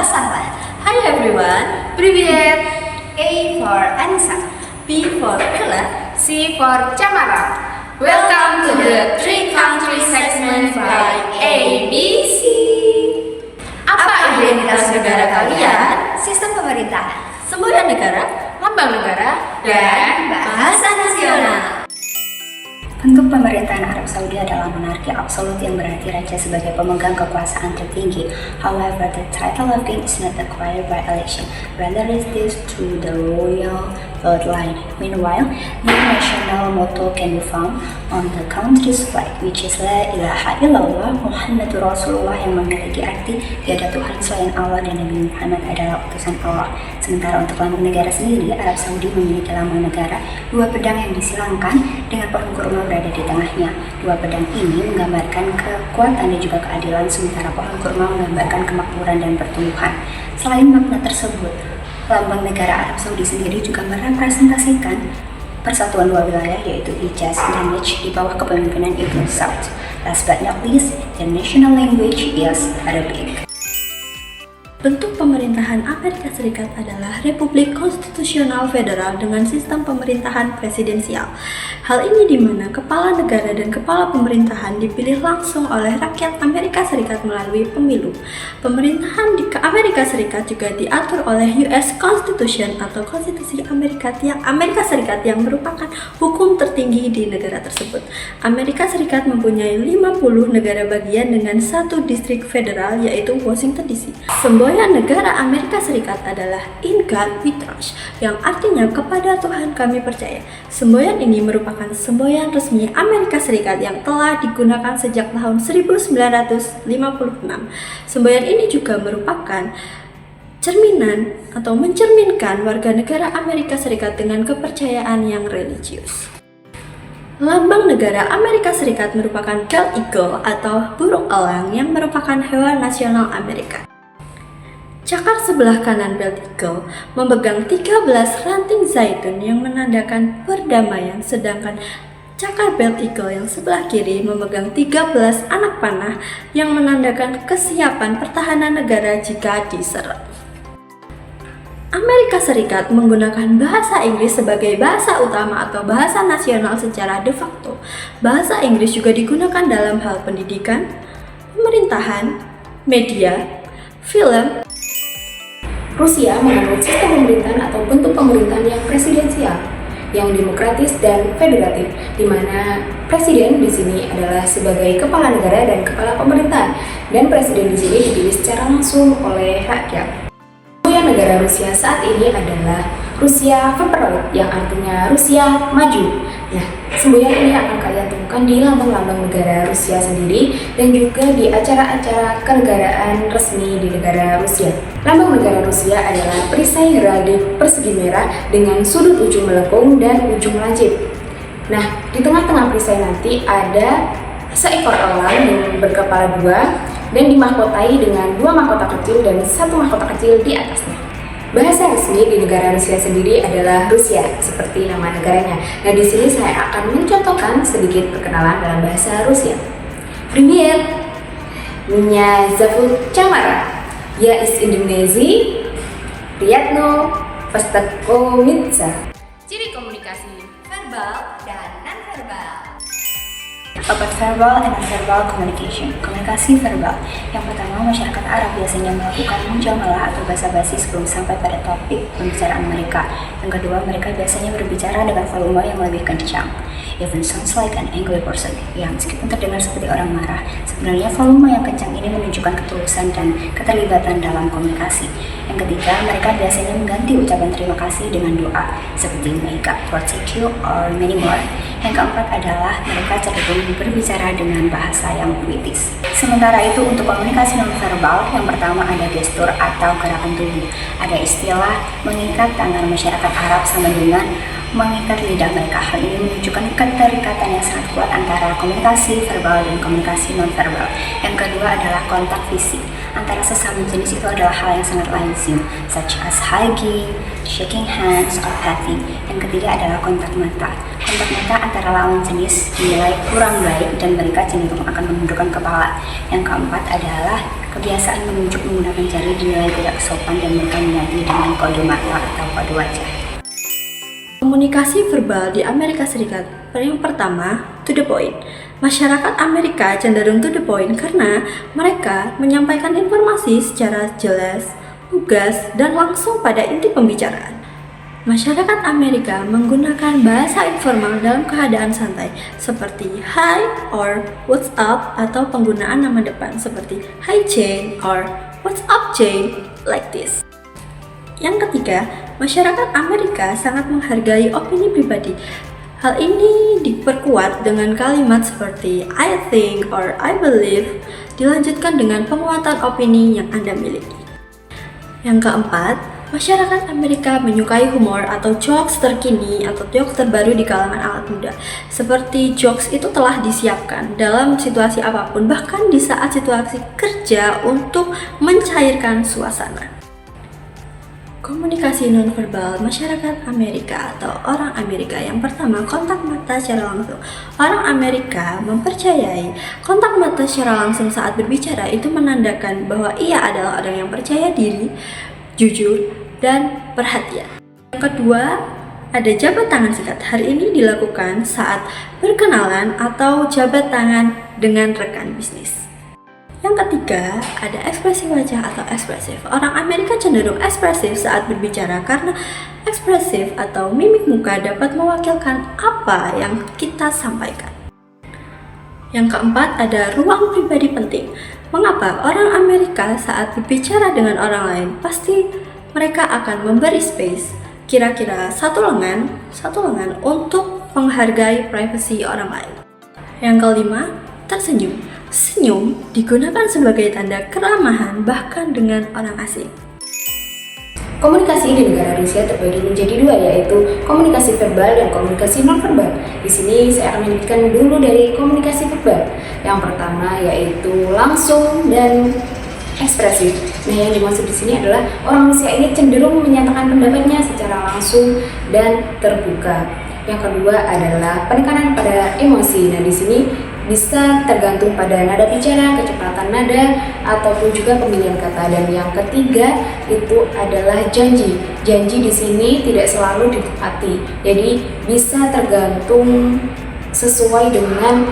wassalam. Hi everyone. Привет. A for Anissa, B for Bella, C for Camara. Welcome to the Three Country segment by ABC. Apa identitas negara kalian? Sistem pemerintahan, semboyan negara, Lambang negara, dan bahasa nasional. Bentuk pemerintahan Arab Saudi adalah monarki absolut yang berarti raja sebagai pemegang kekuasaan tertinggi. However, the title of king is not acquired by election, rather it is through the royal bloodline. Meanwhile, the national motto can be found on the country's flag, which is La ilaha illallah Muhammadur Rasulullah, yang memiliki arti tiada Tuhan selain Allah dan Nabi Muhammad adalah utusan Allah. Sementara untuk lambang negara sendiri, Arab Saudi memiliki lambang negara dua pedang yang disilangkan dengan pohon kurma berada di tengahnya. Dua pedang ini menggambarkan kekuatan dan juga keadilan, sementara pohon kurma menggambarkan kemakmuran dan pertumbuhan. Selain makna tersebut, lambang negara Arab Saudi sendiri juga merepresentasikan persatuan dua wilayah, yaitu Hijaz dan Najd di bawah kepemimpinan Ibn Saud. Last but not least, the national language is Arabic. Bentuk pemerintahan Amerika Serikat adalah Republik Konstitusional Federal dengan sistem pemerintahan presidensial. Hal ini di mana kepala negara dan kepala pemerintahan dipilih langsung oleh rakyat Amerika Serikat melalui pemilu. Pemerintahan di Amerika Serikat juga diatur oleh US Constitution atau Konstitusi Amerika Serikat yang merupakan hukum tertinggi di negara tersebut. Amerika Serikat mempunyai 50 negara bagian dengan satu distrik federal, yaitu Washington DC. Semboyan negara Amerika Serikat adalah In God We Trust, yang artinya kepada Tuhan kami percaya. Semboyan ini merupakan semboyan resmi Amerika Serikat yang telah digunakan sejak tahun 1956. Semboyan ini juga merupakan cerminan atau mencerminkan warga negara Amerika Serikat dengan kepercayaan yang religius. Lambang negara Amerika Serikat merupakan bald eagle atau burung elang yang merupakan hewan nasional Amerika. Cakar sebelah kanan bald eagle memegang 13 ranting zaitun yang menandakan perdamaian, sedangkan cakar bald eagle yang sebelah kiri memegang 13 anak panah yang menandakan kesiapan pertahanan negara jika diserang. Amerika Serikat menggunakan bahasa Inggris sebagai bahasa utama atau bahasa nasional secara de facto. Bahasa Inggris juga digunakan dalam hal pendidikan, pemerintahan, media, film. Rusia menganut sistem pemerintahan atau bentuk pemerintahan yang presidensial, yang demokratis dan federatif, di mana presiden di sini adalah sebagai kepala negara dan kepala pemerintahan, dan presiden di sini dipilih secara langsung oleh rakyat. Semboyan negara Rusia saat ini adalah Rusia Federal, yang artinya Rusia maju. Nah, semboyan ini akan kalian temukan di lambang-lambang negara Rusia sendiri dan juga di acara-acara kenegaraan resmi di negara Rusia. Lambang negara Rusia adalah perisai heraldik persegi merah dengan sudut ujung melengkung dan ujung lancip. Nah, di tengah-tengah perisai nanti ada seekor elang yang berkepala dua dan dimahkotai dengan dua mahkota kecil dan satu mahkota kecil di atasnya. Bahasa resmi di negara Rusia sendiri adalah Rusia, seperti nama negaranya. Nah, di sini saya akan mencontohkan sedikit perkenalan dalam bahasa Rusia. Привет, меня зовут Camara. Я из Индонезии. Приятно познакомиться. Ciri komunikasi Verbal dan non-verbal. About verbal and non-verbal communication. Komunikasi verbal. Yang pertama, masyarakat Arab biasanya melakukan mujamalah atau basa-basi sebelum sampai pada topik pembicaraan mereka. Yang kedua, mereka biasanya berbicara dengan volume yang lebih kencang. Even sounds like an angry person. Yang meskipun terdengar seperti orang marah, sebenarnya volume yang kencang ini menunjukkan ketulusan dan keterlibatan dalam komunikasi. Yang ketiga, mereka biasanya mengganti ucapan terima kasih dengan doa, seperti may God protect you or many more. Yang keempat adalah mereka cenderung berbicara dengan bahasa yang puitis. Sementara itu untuk komunikasi nonverbal, yang pertama ada gestur atau gerakan tubuh. Ada istilah mengikat tangan masyarakat Arab sama dengan mengikat lidah mereka. Hal ini menunjukkan keterikatan yang sangat kuat antara komunikasi verbal dan komunikasi nonverbal. Yang kedua adalah kontak fisik. Antara sesama jenis itu adalah hal yang sangat lazim, such as hugging, shaking hands, or patting. Yang ketiga adalah kontak mata. Kontak mata antara lawan jenis dinilai kurang baik dan mereka cenderung akan menundukkan kepala. Yang keempat adalah kebiasaan menunjuk menggunakan jari dinilai tidak sopan dan mereka mengganti dengan kode mata atau kode wajah. Komunikasi verbal di Amerika Serikat. Yang pertama, to the point. Masyarakat Amerika cenderung to the point karena mereka menyampaikan informasi secara jelas, lugas, dan langsung pada inti pembicaraan. Masyarakat Amerika menggunakan bahasa informal dalam keadaan santai seperti hi or what's up atau penggunaan nama depan seperti hi Jane or what's up Jane like this. Yang ketiga, masyarakat Amerika sangat menghargai opini pribadi. Hal ini diperkuat dengan kalimat seperti I think or I believe, dilanjutkan dengan penguatan opini yang Anda miliki. Yang keempat, masyarakat Amerika menyukai humor atau jokes terkini atau jokes terbaru di kalangan anak muda. Seperti jokes itu telah disiapkan dalam situasi apapun, bahkan di saat situasi kerja untuk mencairkan suasana. Komunikasi nonverbal masyarakat Amerika atau orang Amerika. Yang pertama, kontak mata secara langsung. Orang Amerika mempercayai kontak mata secara langsung saat berbicara itu menandakan bahwa ia adalah orang yang percaya diri, jujur, dan perhatian. Yang kedua, ada jabat tangan singkat. Hal ini dilakukan saat berkenalan atau jabat tangan dengan rekan bisnis. Yang ketiga, ada ekspresi wajah atau ekspresif. Orang Amerika cenderung ekspresif saat berbicara karena ekspresif atau mimik muka dapat mewakilkan apa yang kita sampaikan. Yang keempat, ada ruang pribadi penting. Mengapa orang Amerika saat berbicara dengan orang lain pasti mereka akan memberi space, kira-kira satu lengan untuk menghargai privasi orang lain. Yang kelima, tersenyum. Senyum digunakan sebagai tanda keramahan bahkan dengan orang asing. Komunikasi di negara Rusia terbagi menjadi dua, yaitu komunikasi verbal dan komunikasi nonverbal. Di sini saya akan menyebutkan dulu dari komunikasi verbal. Yang pertama yaitu langsung dan ekspresif. Nah, yang dimaksud di sini adalah orang Rusia ini cenderung menyatakan pendapatnya secara langsung dan terbuka. Yang kedua adalah penekanan pada emosi. Nah, di sini bisa tergantung pada nada bicara, kecepatan nada, ataupun juga pemilihan kata. Dan yang ketiga itu adalah janji. Janji di sini tidak selalu ditepati. Jadi bisa tergantung sesuai dengan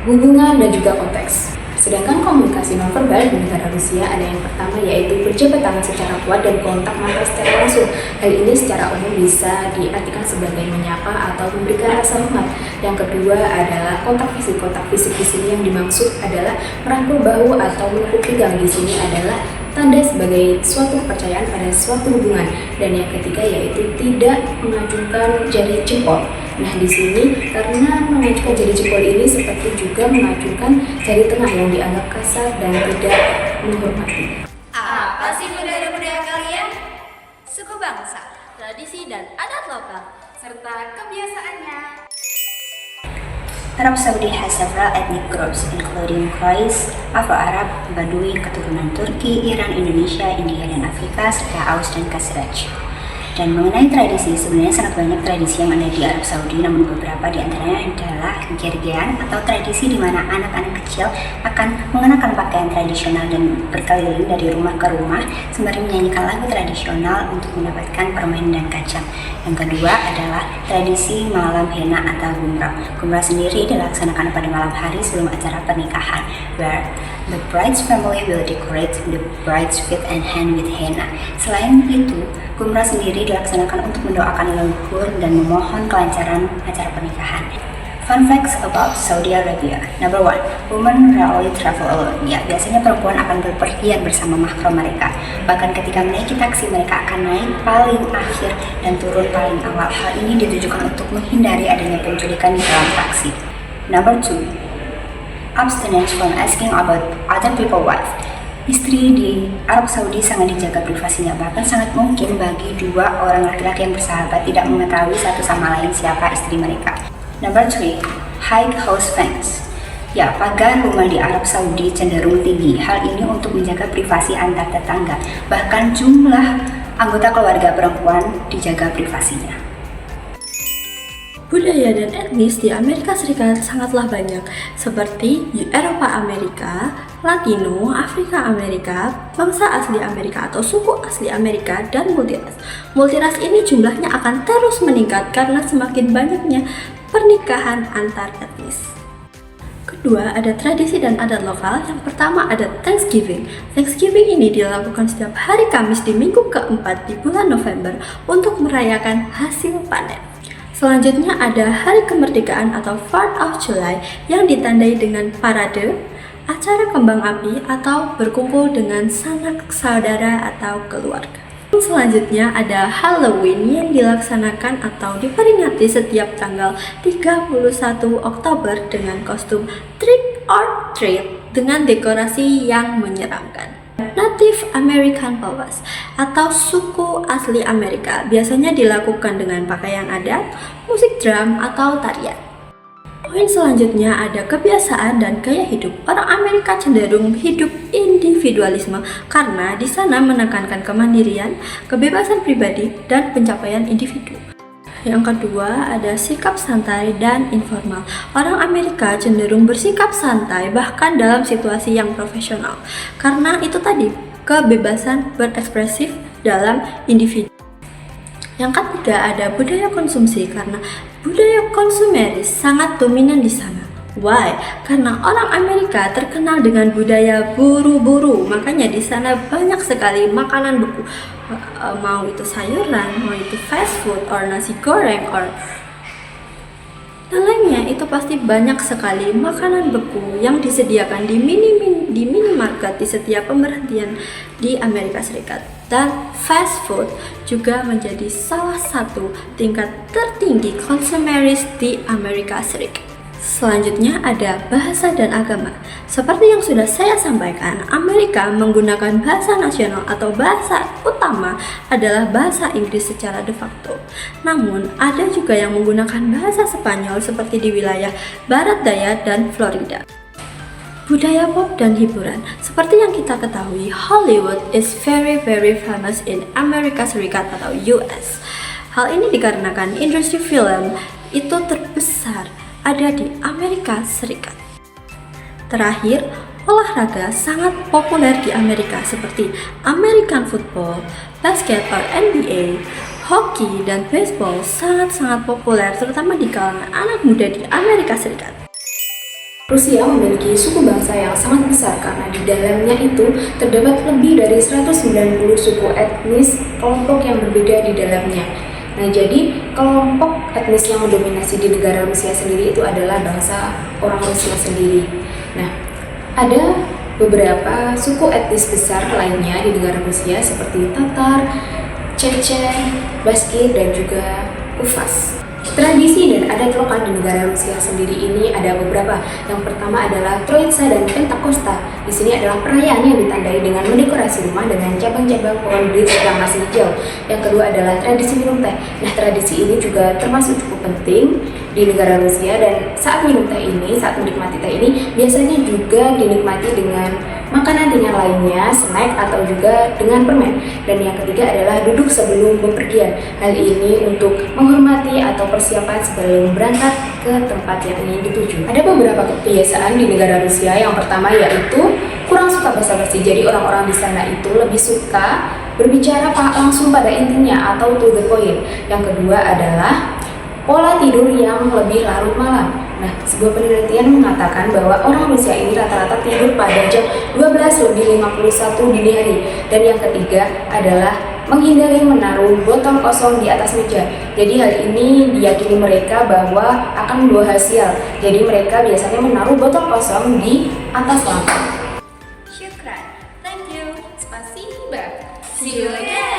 hubungan dan juga konteks. Sedangkan komunikasi nonverbal di negara Rusia ada yang pertama yaitu berjabat tangan secara kuat dan kontak mata secara langsung. Hal ini secara umum bisa diartikan sebagai menyapa atau memberikan rasa hormat. Yang kedua adalah kontak fisik. Kontak fisik di sini yang dimaksud adalah merangkul bahu atau menepuk pinggang. Di sini adalah tanda sebagai suatu kepercayaan pada suatu hubungan. Dan yang ketiga yaitu tidak mengacungkan jari jempol. Nah, di sini karena mengacungkan jari jempol ini seperti juga mengacungkan jari tengah yang dianggap kasar dan tidak menghormati. Apa sih budaya-budaya kalian? Suku bangsa, tradisi dan adat lokal, serta kebiasaannya. Arab Saudi has several ethnic groups including Quraish, Afro-Arab, Badui, keturunan Turki, Iran, Indonesia, India, dan Afrika, serta Aus dan Khazraj. Dan mengenai tradisi, sebenarnya sangat banyak tradisi yang ada di Arab Saudi, namun beberapa di antaranya adalah gergean atau tradisi di mana anak-anak kecil akan mengenakan pakaian tradisional dan berkeliling dari rumah ke rumah sembari menyanyikan lagu tradisional untuk mendapatkan permen dan kacang. Yang kedua adalah tradisi malam henna atau gumrah. Gumrah sendiri dilaksanakan pada malam hari sebelum acara pernikahan, where the bride's family will decorate the bride's feet and hand with henna. Selain itu, gumrah sendiri dilaksanakan untuk mendoakan leluhur dan memohon kelancaran acara pernikahan. Fun facts about Saudi Arabia. Number 1, women rarely travel alone. Ya, biasanya perempuan akan berpergian bersama mahram mereka. Bahkan ketika menaiki taksi, mereka akan naik paling akhir dan turun paling awal. Hal ini ditujukan untuk menghindari adanya penculikan di dalam taksi. Number 2, abstinence from asking about other people's wife. Istri di Arab Saudi sangat dijaga privasinya, bahkan sangat mungkin bagi dua orang laki-laki yang bersahabat tidak mengetahui satu sama lain siapa istri mereka. Number 3, high house fence. Ya, pagar rumah di Arab Saudi cenderung tinggi. Hal ini untuk menjaga privasi antar tetangga. Bahkan jumlah anggota keluarga perempuan dijaga privasinya. Budaya dan etnis di Amerika Serikat sangatlah banyak, seperti Eropa Amerika, Latino, Afrika Amerika, bangsa asli Amerika atau suku asli Amerika, dan multiras. Multiras ini jumlahnya akan terus meningkat karena semakin banyaknya pernikahan antar etnis. Kedua, ada tradisi dan adat lokal. Yang pertama ada Thanksgiving. Thanksgiving ini dilakukan setiap hari Kamis di minggu keempat di bulan November untuk merayakan hasil panen. Selanjutnya ada Hari Kemerdekaan atau 4th of July yang ditandai dengan parade, acara kembang api, atau berkumpul dengan sanak saudara atau keluarga. Selanjutnya ada Halloween yang dilaksanakan atau diperingati setiap tanggal 31 Oktober dengan kostum trick or treat dengan dekorasi yang menyeramkan. Native American Powwows atau suku asli Amerika biasanya dilakukan dengan pakaian adat, musik drum, atau tarian. Poin selanjutnya ada kebiasaan dan gaya hidup. Orang Amerika cenderung hidup individualisme karena di sana menekankan kemandirian, kebebasan pribadi, dan pencapaian individu. Yang kedua ada sikap santai dan informal. Orang Amerika cenderung bersikap santai bahkan dalam situasi yang profesional. Karena itu tadi, kebebasan berekspresif dalam individu. Yang ketiga ada budaya konsumsi karena budaya konsumeris sangat dominan di sana. Why? Karena orang Amerika terkenal dengan budaya buru-buru, makanya di sana banyak sekali makanan beku. Mau itu sayuran, mau itu fast food, or nasi goreng, or dan lainnya, itu pasti banyak sekali makanan beku yang disediakan di minimarket di setiap pemberhentian di Amerika Serikat. Dan fast food juga menjadi salah satu tingkat tertinggi konsumeris di Amerika Serikat. Selanjutnya ada bahasa dan agama. Seperti yang sudah saya sampaikan, Amerika menggunakan bahasa nasional atau bahasa utama adalah bahasa Inggris secara de facto. Namun, ada juga yang menggunakan bahasa Spanyol seperti di wilayah Barat Daya dan Florida. Budaya pop dan hiburan. Seperti yang kita ketahui, Hollywood is very famous in Amerika Serikat atau US. Hal ini dikarenakan industri film itu terbesar ada di Amerika Serikat. Terakhir, olahraga sangat populer di Amerika seperti American football, basket or NBA, hoki, dan baseball sangat populer terutama di kalangan anak muda di Amerika Serikat. Rusia memiliki suku bangsa yang sangat besar karena di dalamnya itu terdapat lebih dari 190 suku etnis kelompok yang berbeda di dalamnya. Nah, jadi kelompok etnis yang mendominasi di negara Rusia sendiri itu adalah bangsa orang Rusia sendiri. Nah, ada beberapa suku etnis besar lainnya di negara Rusia seperti Tatar, Chechen, Baskik, dan juga Uvas. Tradisi dan adat lokal di negara Rusia sendiri ini ada beberapa. Yang pertama adalah Troitsa dan Pentakosta. Di sini adalah perayaan yang ditandai dengan mendekorasi rumah dengan cabang-cabang pohon berit yang masih hijau. Yang kedua adalah tradisi minum teh. Nah, tradisi ini juga termasuk cukup penting di negara Rusia dan saat minum teh ini, saat menikmati teh ini biasanya juga dinikmati dengan makanan ringan lainnya, snack, atau juga dengan permen. Dan yang ketiga adalah duduk sebelum bepergian. Hal ini untuk menghormati atau persiapan sebelum berangkat ke tempat yang ingin dituju. Ada beberapa kebiasaan di negara Rusia. Yang pertama yaitu kurang suka basa-basi. Jadi orang-orang di sana itu lebih suka berbicara langsung pada intinya atau to the point. Yang kedua adalah pola tidur yang lebih larut malam. Nah, sebuah penelitian mengatakan bahwa orang Rusia ini rata-rata tidur pada jam 12:51 dini hari. Dan yang ketiga adalah menghindari menaruh botol kosong di atas meja. Jadi hal ini diyakini mereka bahwa akan membawa hasil. Jadi mereka biasanya menaruh botol kosong di atas lantai. Syukran. Thank you. Spasiba. See you again.